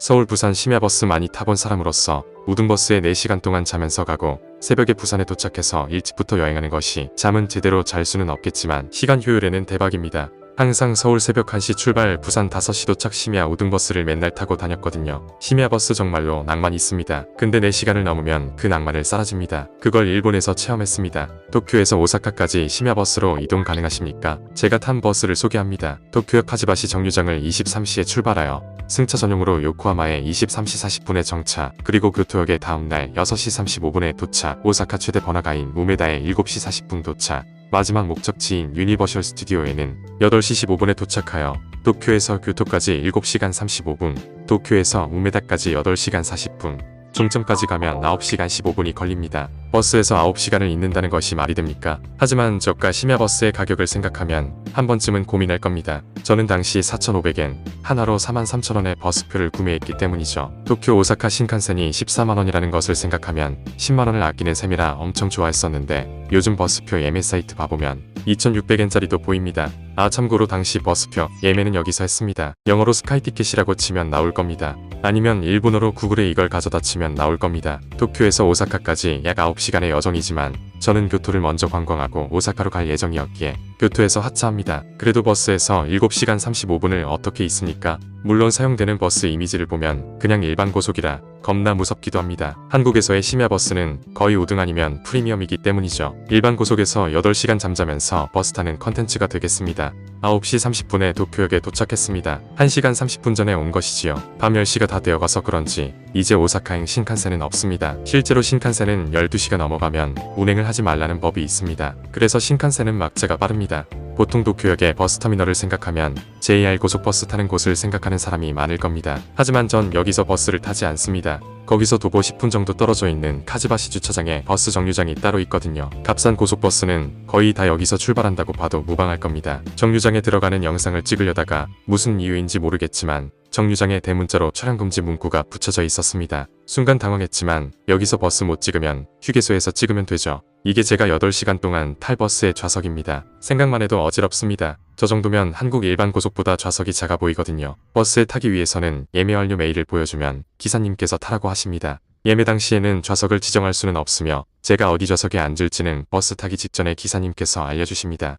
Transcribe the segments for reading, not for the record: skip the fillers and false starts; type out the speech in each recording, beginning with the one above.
서울 부산 심야버스 많이 타본 사람으로서 우등버스에 4시간 동안 자면서 가고 새벽에 부산에 도착해서 일찍부터 여행하는 것이 잠은 제대로 잘 수는 없겠지만 시간 효율에는 대박입니다. 항상 서울 새벽 1시 출발 부산 5시 도착 심야 우등버스를 맨날 타고 다녔거든요. 심야버스 정말로 낭만 있습니다. 근데 4시간을 넘으면 그 낭만을 사라집니다. 그걸 일본에서 체험했습니다. 도쿄에서 오사카까지 심야버스로 이동 가능하십니까? 제가 탄 버스를 소개합니다. 도쿄역 카즈바시 정류장을 23시에 출발하여 승차 전용으로 요코하마에 23시 40분에 정차, 그리고 교토역에 다음날 6시 35분에 도착, 오사카 최대 번화가인 우메다에 7시 40분 도착, 마지막 목적지인 유니버셜 스튜디오에는 8시 15분에 도착하여 도쿄에서 교토까지 7시간 35분, 도쿄에서 우메다까지 8시간 40분, 종점까지 가면 9시간 15분이 걸립니다. 버스에서 9시간을 있는다는 것이 말이 됩니까? 하지만 저가 심야버스의 가격을 생각하면 한 번쯤은 고민할 겁니다. 저는 당시 4,500엔, 하나로 43,000원의 버스표를 구매했기 때문이죠. 도쿄 오사카 신칸센이 14만원이라는 것을 생각하면 10만원을 아끼는 셈이라 엄청 좋아했었는데 요즘 버스표 예매 사이트 봐보면 2,600엔짜리도 보입니다. 아, 참고로 당시 버스표 예매는 여기서 했습니다. 영어로 스카이티켓이라고 치면 나올 겁니다. 아니면 일본어로 구글에 이걸 가져다 치면 나올 겁니다. 도쿄에서 오사카까지 약 9시간의 여정이지만 저는 교토를 먼저 관광하고 오사카로 갈 예정이었기에 교토에서 하차합니다. 그래도 버스에서 7시간 35분을 어떻게 있습니까? 물론 사용되는 버스 이미지를 보면 그냥 일반 고속이라 겁나 무섭기도 합니다. 한국에서의 심야버스는 거의 우등 아니면 프리미엄이기 때문이죠. 일반 고속에서 8시간 잠자면서 버스 타는 컨텐츠가 되겠습니다. 9시 30분에 도쿄역에 도착했습니다. 1시간 30분 전에 온 것이지요. 밤 10시가 다 되어가서 그런지 이제 오사카행 신칸센은 없습니다. 실제로 신칸센은 12시가 넘어가면 운행을 하지 말라는 법이 있습니다. 그래서 신칸센은 막차가 빠릅니다. 보통 도쿄역의 버스터미널을 생각하면 JR 고속버스 타는 곳을 생각하는 사람이 많을 겁니다. 하지만 전 여기서 버스를 타지 않습니다. 거기서 도보 10분 정도 떨어져 있는 카즈바시 주차장에 버스 정류장이 따로 있거든요. 값싼 고속버스는 거의 다 여기서 출발한다고 봐도 무방할 겁니다. 정류장에 들어가는 영상을 찍으려다가 무슨 이유인지 모르겠지만 정류장에 대문자로 차량금지 문구가 붙여져 있었습니다. 순간 당황했지만 여기서 버스 못 찍으면 휴게소에서 찍으면 되죠. 이게 제가 8시간 동안 탈 버스의 좌석입니다. 생각만 해도 어지럽습니다. 저 정도면 한국 일반 고속보다 좌석이 작아 보이거든요. 버스에 타기 위해서는 예매 완료 메일을 보여주면 기사님께서 타라고 하십니다. 예매 당시에는 좌석을 지정할 수는 없으며 제가 어디 좌석에 앉을지는 버스 타기 직전에 기사님께서 알려주십니다.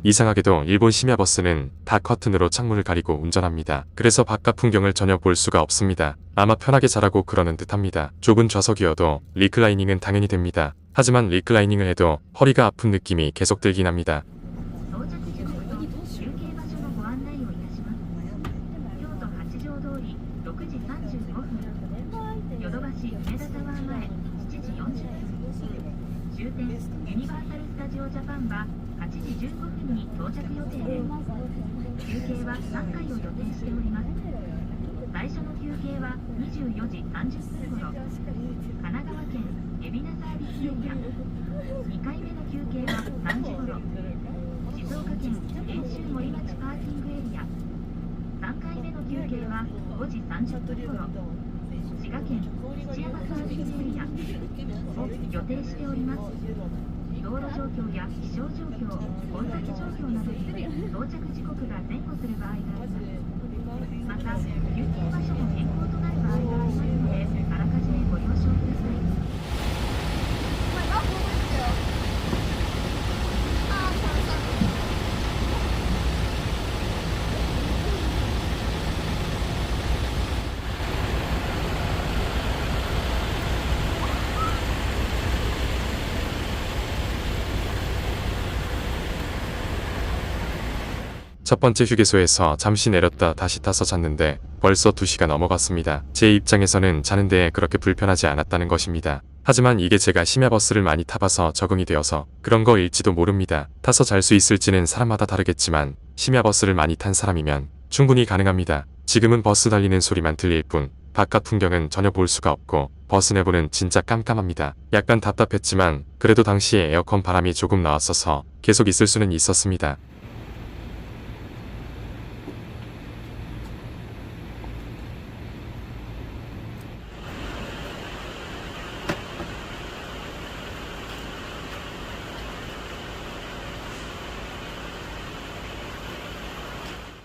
이상하게도 일본 심야버스는 다 커튼으로 창문을 가리고 운전합니다. 그래서 바깥 풍경을 전혀 볼 수가 없습니다. 아마 편하게 자라고 그러는 듯합니다. 좁은 좌석이어도 리클라이닝은 당연히 됩니다. 하지만 리클라이닝을 해도 허리가 아픈 느낌이 계속 들긴 합니다. 첫 번째 휴게소에서 잠시 내렸다 다시 타서 잤는데 벌써 2시가 넘어갔습니다. 제 입장에서는 자는 데에 그렇게 불편하지 않았다는 것입니다. 하지만 이게 제가 심야버스를 많이 타봐서 적응이 되어서 그런 거일지도 모릅니다. 타서 잘 수 있을지는 사람마다 다르겠지만 심야버스를 많이 탄 사람이면 충분히 가능합니다. 지금은 버스 달리는 소리만 들릴 뿐 바깥 풍경은 전혀 볼 수가 없고 버스 내부는 진짜 깜깜합니다. 약간 답답했지만 그래도 당시에 에어컨 바람이 조금 나왔어서 계속 있을 수는 있었습니다.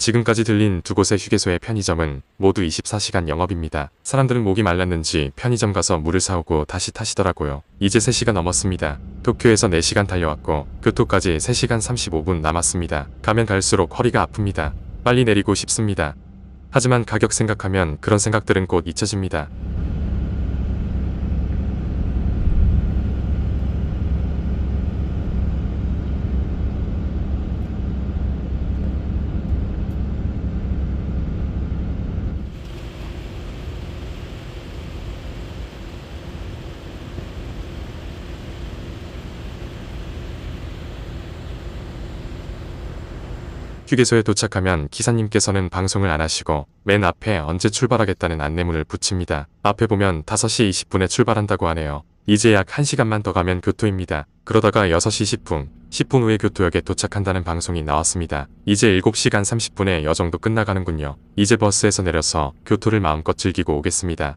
지금까지 들린 두 곳의 휴게소의 편의점은 모두 24시간 영업입니다. 사람들은 목이 말랐는지 편의점 가서 물을 사오고 다시 타시더라고요. 이제 3시간 넘었습니다. 도쿄에서 4시간 달려왔고 교토까지 3시간 35분 남았습니다. 가면 갈수록 허리가 아픕니다. 빨리 내리고 싶습니다. 하지만 가격 생각하면 그런 생각들은 곧 잊혀집니다. 휴게소에 도착하면 기사님께서는 방송을 안 하시고 맨 앞에 언제 출발하겠다는 안내문을 붙입니다. 앞에 보면 5시 20분에 출발한다고 하네요. 이제 약 1시간만 더 가면 교토입니다. 그러다가 6시 10분, 10분 후에 교토역에 도착한다는 방송이 나왔습니다. 이제 7시간 30분에 여정도 끝나가는군요. 이제 버스에서 내려서 교토를 마음껏 즐기고 오겠습니다.